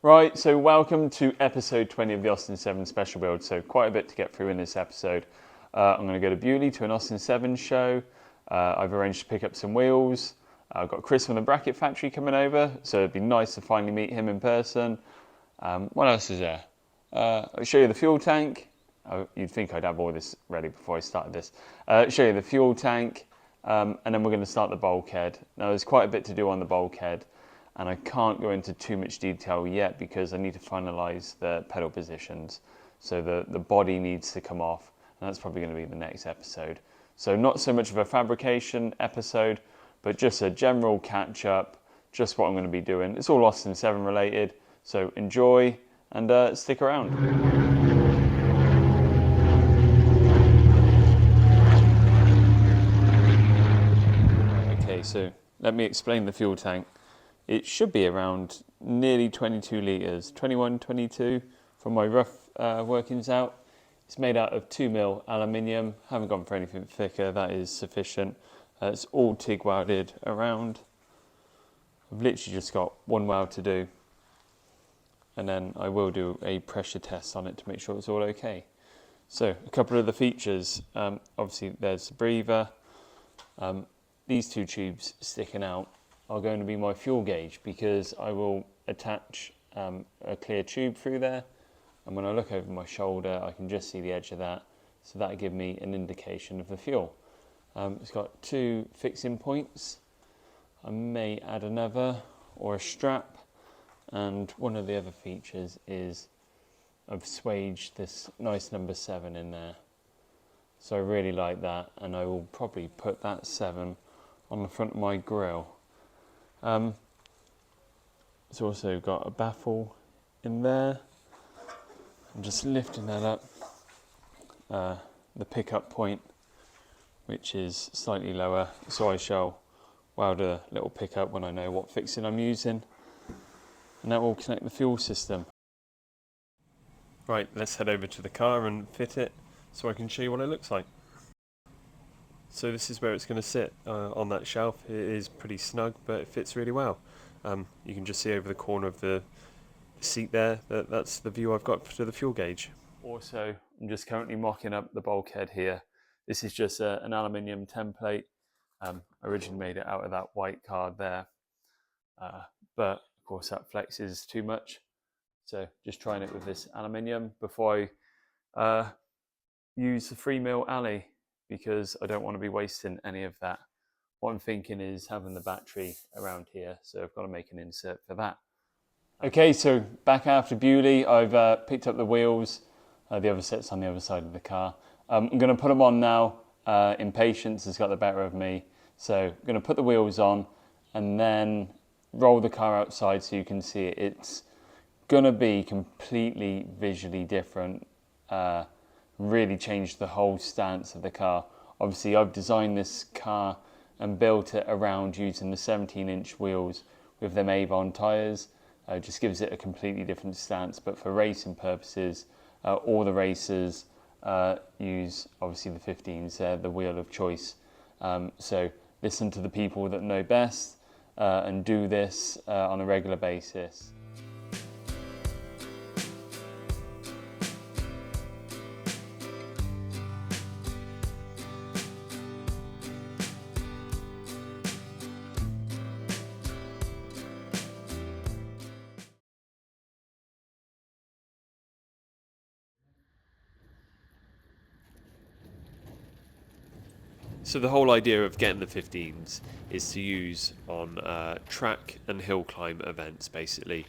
Right, so welcome to episode 20 of the Austin 7 special build. So quite a bit to get through in this episode. I'm going to go to Beaulieu to an Austin 7 show. I've arranged to pick up some wheels. I've got Chris from the bracket factory coming over, so it'd be nice to finally meet him in person. What else is there? I'll show you the fuel tank. You'd think I'd have all this ready before I started this. Show you the fuel tank, and then we're going to start the bulkhead. Now there's quite a bit to do on the bulkhead, and I can't go into too much detail yet because I need to finalise the pedal positions. So the body needs to come off, and that's probably going to be the next episode. So not so much of a fabrication episode, but just a general catch up, just what I'm going to be doing. It's all Austin 7 related, so enjoy and stick around. Okay, so let me explain the fuel tank. It should be around nearly 22 litres, 21, 22 from my rough workings out. It's made out of 2mm aluminium. Haven't gone for anything thicker, that is sufficient. It's all TIG welded around. I've literally just got one weld to do, and then I will do a pressure test on it to make sure it's all okay. So a couple of the features, obviously there's the breather. These two tubes sticking out are going to be my fuel gauge because I will attach a clear tube through there, and when I look over my shoulder I can just see the edge of that, so that'll give me an indication of the fuel. It's got two fixing points. I may add another or a strap, and one of the other features is I've swaged this nice number 7 in there, so I really like that, and I will probably put that 7 on the front of my grille. It's also got a baffle in there. I'm just lifting that up. The pickup point, which is slightly lower, so I shall weld a little pickup when I know what fixing I'm using, and that will connect the fuel system. Right, let's head over to the car and fit it so I can show you what it looks like. So this is where it's going to sit on that shelf. It is pretty snug, but it fits really well. You can just see over the corner of the seat there, that's the view I've got to the fuel gauge. Also, I'm just currently mocking up the bulkhead here. This is just an aluminium template. I originally made it out of that white card there, but of course that flexes too much. So just trying it with this aluminium before I use the 3mm alley, because I don't want to be wasting any of that. What I'm thinking is having the battery around here, so I've got to make an insert for that. Okay, so back after Beaulieu, I've picked up the wheels. The other set's on the other side of the car. I'm going to put them on now. Impatience has got the better of me, so I'm going to put the wheels on and then roll the car outside so you can see it. It's going to be completely visually different. Really changed the whole stance of the car. Obviously I've designed this car and built it around using the 17-inch wheels with them Avon tyres. Just gives it a completely different stance, but for racing purposes, all the racers use obviously the 15s, they're the wheel of choice. So listen to the people that know best and do this on a regular basis. So the whole idea of getting the 15s is to use on track and hill climb events, basically.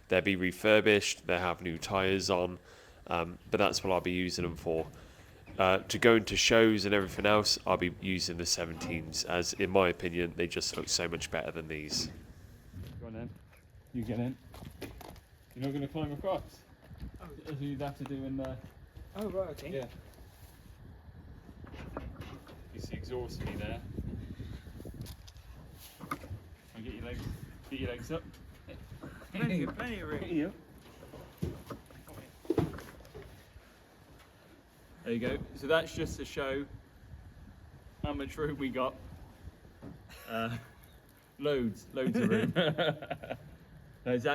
They'll be refurbished, they have new tyres on, but that's what I'll be using them for. To go into shows and everything else, I'll be using the 17s, as in my opinion, they just look so much better than these. Go on then, you get in. You're not going to climb across? Oh. As you'd have to do in the... Oh, right, okay. Yeah. You see exhaust me there. And get your legs up. Plenty of room. Yeah. There you go. So that's just to show how much room we got. Loads of room. No, it's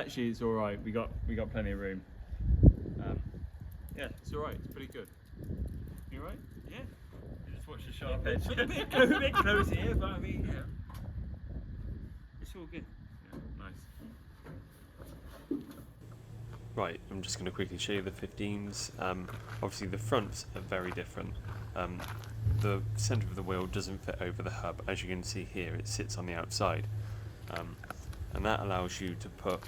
all right. We got plenty of room. Yeah, it's all right. It's pretty good. You all right? Yeah. You just watch the sharp edge. A bit close here, but I mean, yeah. It's all good. Yeah, nice. Right, I'm just going to quickly show you the 15s. Obviously, the fronts are very different. The centre of the wheel doesn't fit over the hub. As you can see here, it sits on the outside. And that allows you to put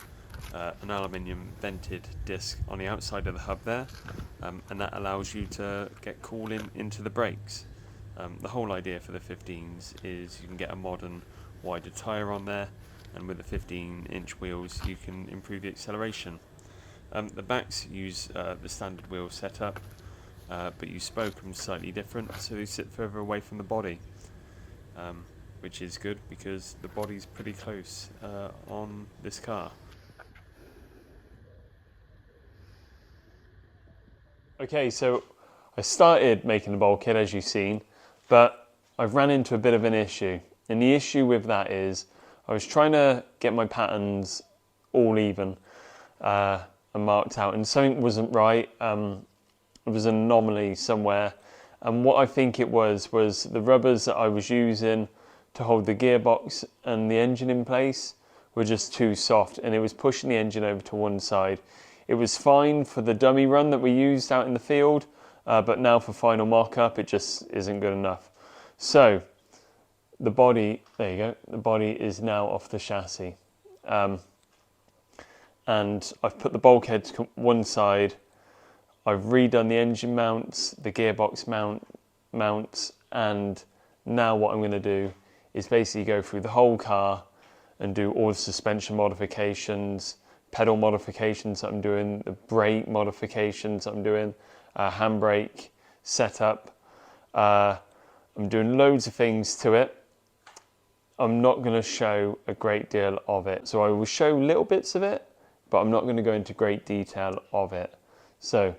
an aluminium vented disc on the outside of the hub there, and that allows you to get cooling into the brakes. The whole idea for the 15s is you can get a modern wider tyre on there, and with the 15-inch wheels you can improve the acceleration. The backs use the standard wheel setup, but you spoke them slightly different, so they sit further away from the body, which is good because the body's pretty close on this car. Okay, so I started making the bulkhead as you've seen, but I've ran into a bit of an issue. And the issue with that is I was trying to get my patterns all even and marked out, and something wasn't right. It was an anomaly somewhere. And what I think it was the rubbers that I was using to hold the gearbox and the engine in place were just too soft, and it was pushing the engine over to one side. It was fine for the dummy run that we used out in the field, but now for final mock-up it just isn't good enough. So the body, there you go, the body is now off the chassis. And I've put the bulkhead to one side, I've redone the engine mounts, the gearbox mounts, and now what I'm going to do is basically go through the whole car and do all the suspension modifications, pedal modifications that I'm doing, the brake modifications that I'm doing, handbrake setup. I'm doing loads of things to it. I'm not going to show a great deal of it. So I will show little bits of it, but I'm not going to go into great detail of it. So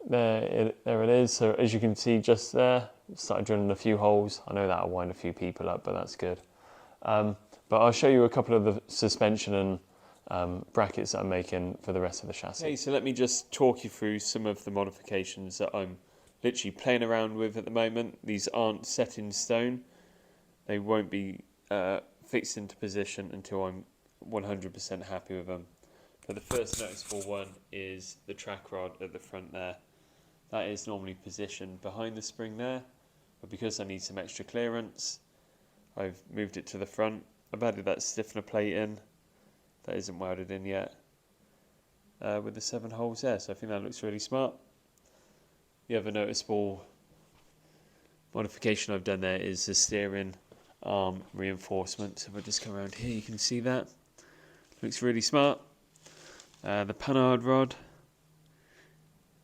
there it is. So as you can see just there, started drilling a few holes. I know that'll wind a few people up, but that's good. But I'll show you a couple of the suspension and brackets that I'm making for the rest of the chassis. Okay, so let me just talk you through some of the modifications that I'm literally playing around with at the moment. These aren't set in stone. They won't be fixed into position until I'm 100% happy with them. But the first noticeable one is the track rod at the front there. That is normally positioned behind the spring there, but because I need some extra clearance, I've moved it to the front. I've added that stiffener plate in, that isn't welded in yet, with the 7 holes there, so I think that looks really smart. The other noticeable modification I've done there is the steering arm reinforcement. So if I just come around here, you can see that. Looks really smart. The panhard rod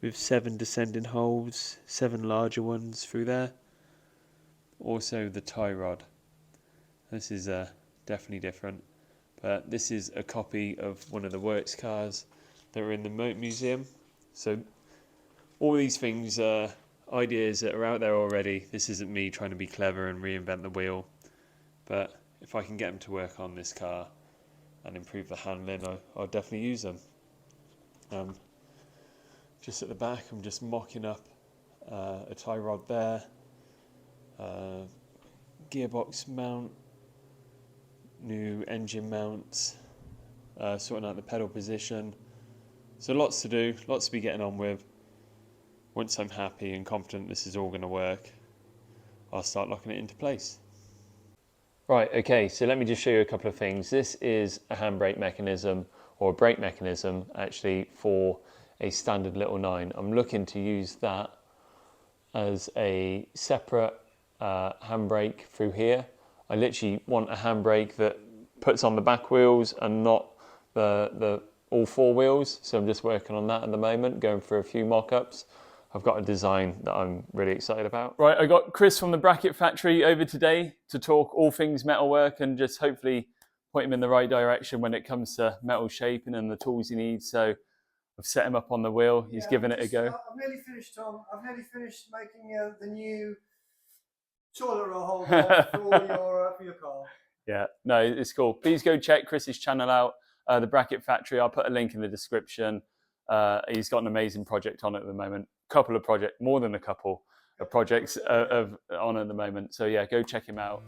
with 7 descending holes, 7 larger ones through there. Also the tie rod. This is definitely different, but this is a copy of one of the works cars that are in the Motor Museum. So all these things are ideas that are out there already. This isn't me trying to be clever and reinvent the wheel, but if I can get them to work on this car and improve the handling, I'll definitely use them. Just at the back, I'm just mocking up a tie rod there, gearbox mount, new engine mounts, sorting out the pedal position. So lots to do, lots to be getting on with. Once I'm happy and confident this is all going to work, I'll start locking it into place. Right, okay, so let me just show you a couple of things. This is a handbrake mechanism, or a brake mechanism actually, for a standard little 9. I'm looking to use that as a separate handbrake through here. I literally want a handbrake that puts on the back wheels and not the all 4 wheels. So I'm just working on that at the moment, going through a few mock-ups. I've got a design that I'm really excited about. Right, I got Chris from the Bracket Factory over today to talk all things metalwork and just hopefully point him in the right direction when it comes to metal shaping and the tools he needs. So I've set him up on the wheel. He's given it a go. I've nearly finished, Tom. I've nearly finished making the new toilet roll holder for your car. Yeah, no, it's cool. Please go check Chris's channel out. the Bracket Factory. I'll put a link in the description. He's got an amazing project on at the moment. More than a couple of projects on at the moment. So yeah, go check him out.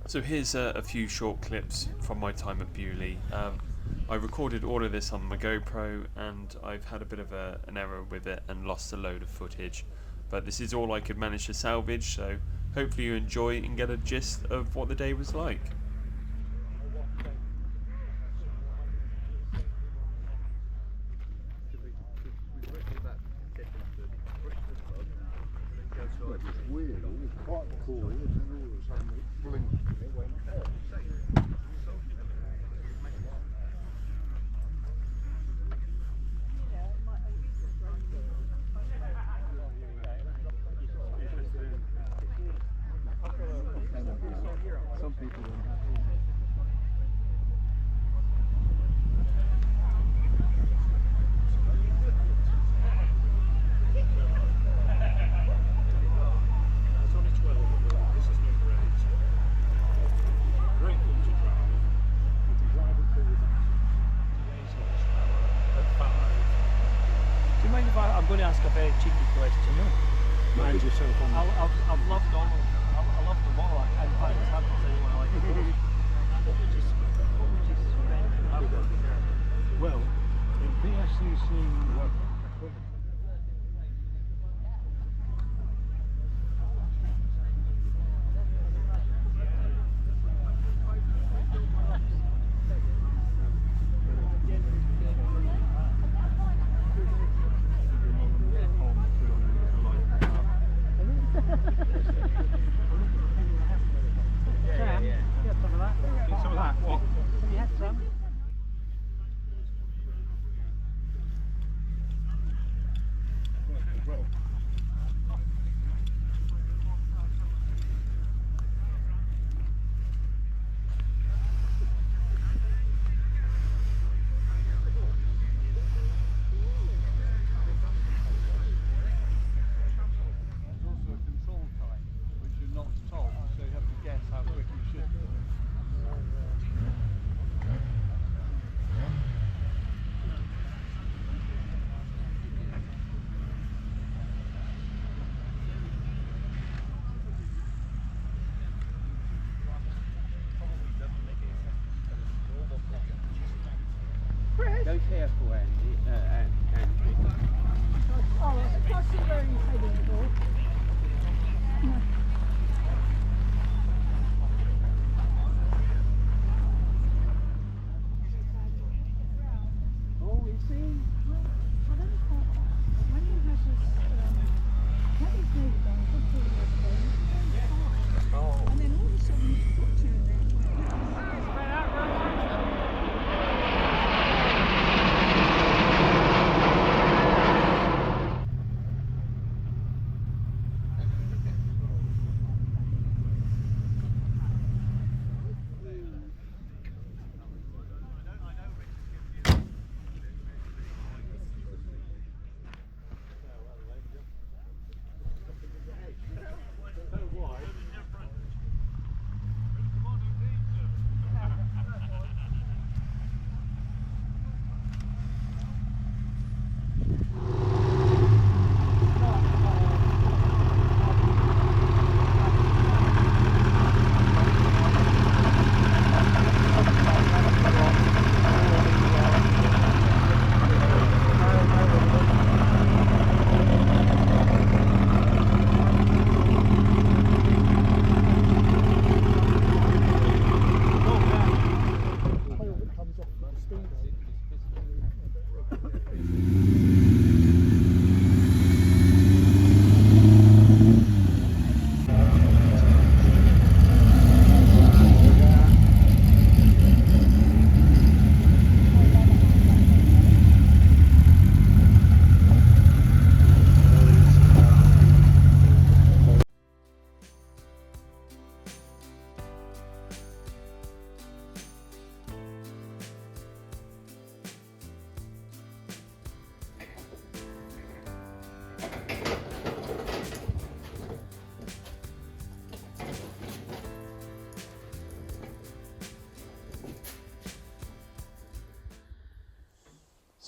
So here's a few short clips from my time at Beaulieu. I recorded all of this on my GoPro and I've had a bit of an error with it and lost a load of footage. But this is all I could manage to salvage, so hopefully you enjoy and get a gist of what the day was like. It's weird, it's quite cool, and then all of a sudden it blinked and it went off. Some people I'm going to ask a very cheeky question. mind yourself on I've loved all of them. I love them all. In fact, it's hard to say what I like the most. What would you spend? well, in PSCC equipment. Go careful, Andy. Andy. Oh, I can't see where he's heading for. Oh, is he? When he has his heavy plate down, put through the thing, Oh. and then all of a sudden his foot turned around like that.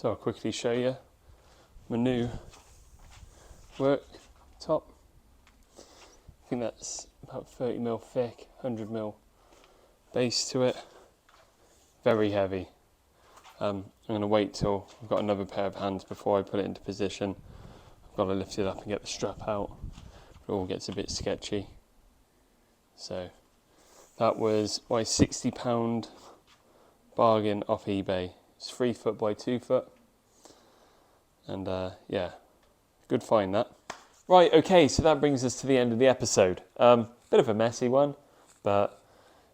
So I'll quickly show you my new work top. I think that's about 30mm thick, 100mm base to it. Very heavy. I'm going to wait till I've got another pair of hands before I put it into position. I've got to lift it up and get the strap out. It all gets a bit sketchy. So that was my £60 bargain off eBay. It's 3 foot by 2 foot. And yeah, good find that. Right, okay, so that brings us to the end of the episode. Bit of a messy one, but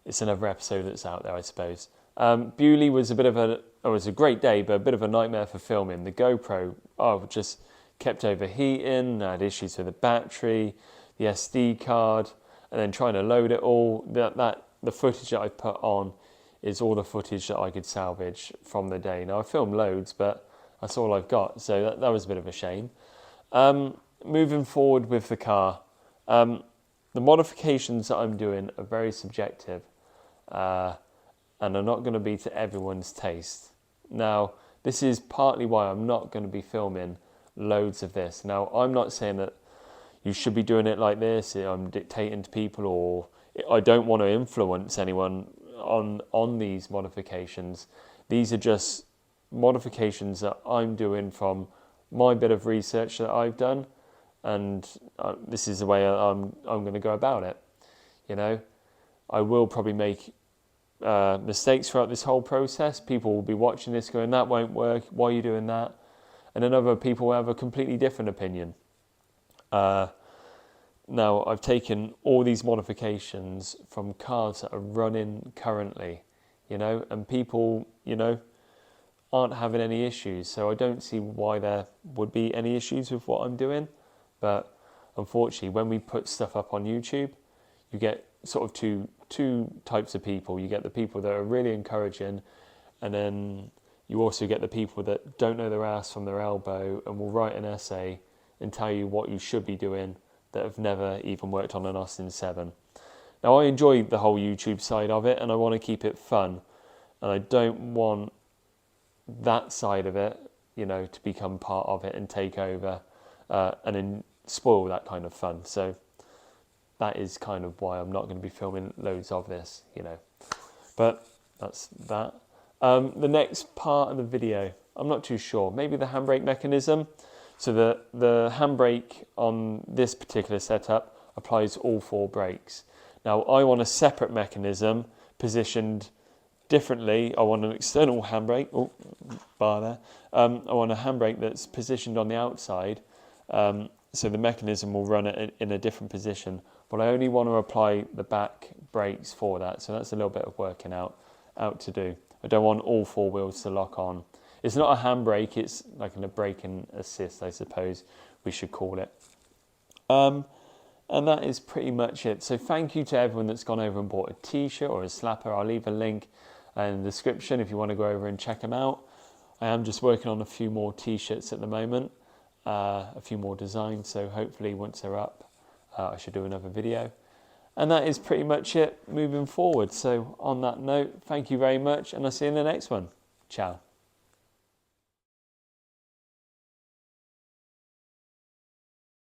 it's another episode that's out there, I suppose. Beaulieu was a bit of a, it was a great day, but a bit of a nightmare for filming. The GoPro, just kept overheating. I had issues with the battery, the SD card, and then trying to load it all. The footage that I put on is all the footage that I could salvage from the day. Now I filmed loads, but that's all I've got, so that was a bit of a shame. Moving forward with the car, the modifications that I'm doing are very subjective, and are not going to be to everyone's taste. Now, this is partly why I'm not going to be filming loads of this. Now, I'm not saying that you should be doing it like this, I'm dictating to people, or I don't want to influence anyone on these modifications. These are just modifications that I'm doing from my bit of research that I've done, and this is the way I'm going to go about it. You know, I will probably make mistakes throughout this whole process. People will be watching this going, that won't work, why are you doing that? And then other people will have a completely different opinion. Now, I've taken all these modifications from cars that are running currently, you know, and people, you know, aren't having any issues. So I don't see why there would be any issues with what I'm doing. But unfortunately, when we put stuff up on YouTube, you get sort of two types of people. You get the people that are really encouraging, and then you also get the people that don't know their ass from their elbow and will write an essay and tell you what you should be doing that have never even worked on an Austin 7. Now, I enjoy the whole YouTube side of it, and I want to keep it fun, and I don't want that side of it, you know, to become part of it and take over and then spoil that kind of fun. So that is kind of why I'm not going to be filming loads of this, you know. But that's that. The next part of the video, I'm not too sure. Maybe the handbrake mechanism. So the handbrake on this particular setup applies all 4 brakes. Now, I want a separate mechanism positioned differently. I want an external handbrake. Oh, bar there. I want a handbrake that's positioned on the outside, so the mechanism will run it in a different position. But I only want to apply the back brakes for that. So that's a little bit of working out to do. I don't want all 4 wheels to lock on. It's not a handbrake, it's like a braking assist, I suppose we should call it. And that is pretty much it. So thank you to everyone that's gone over and bought a t-shirt or a slapper. I'll leave a link in the description if you want to go over and check them out. I am just working on a few more t-shirts at the moment, a few more designs, so hopefully once they're up, I should do another video. And that is pretty much it moving forward. So on that note, thank you very much, and I'll see you in the next one. Ciao.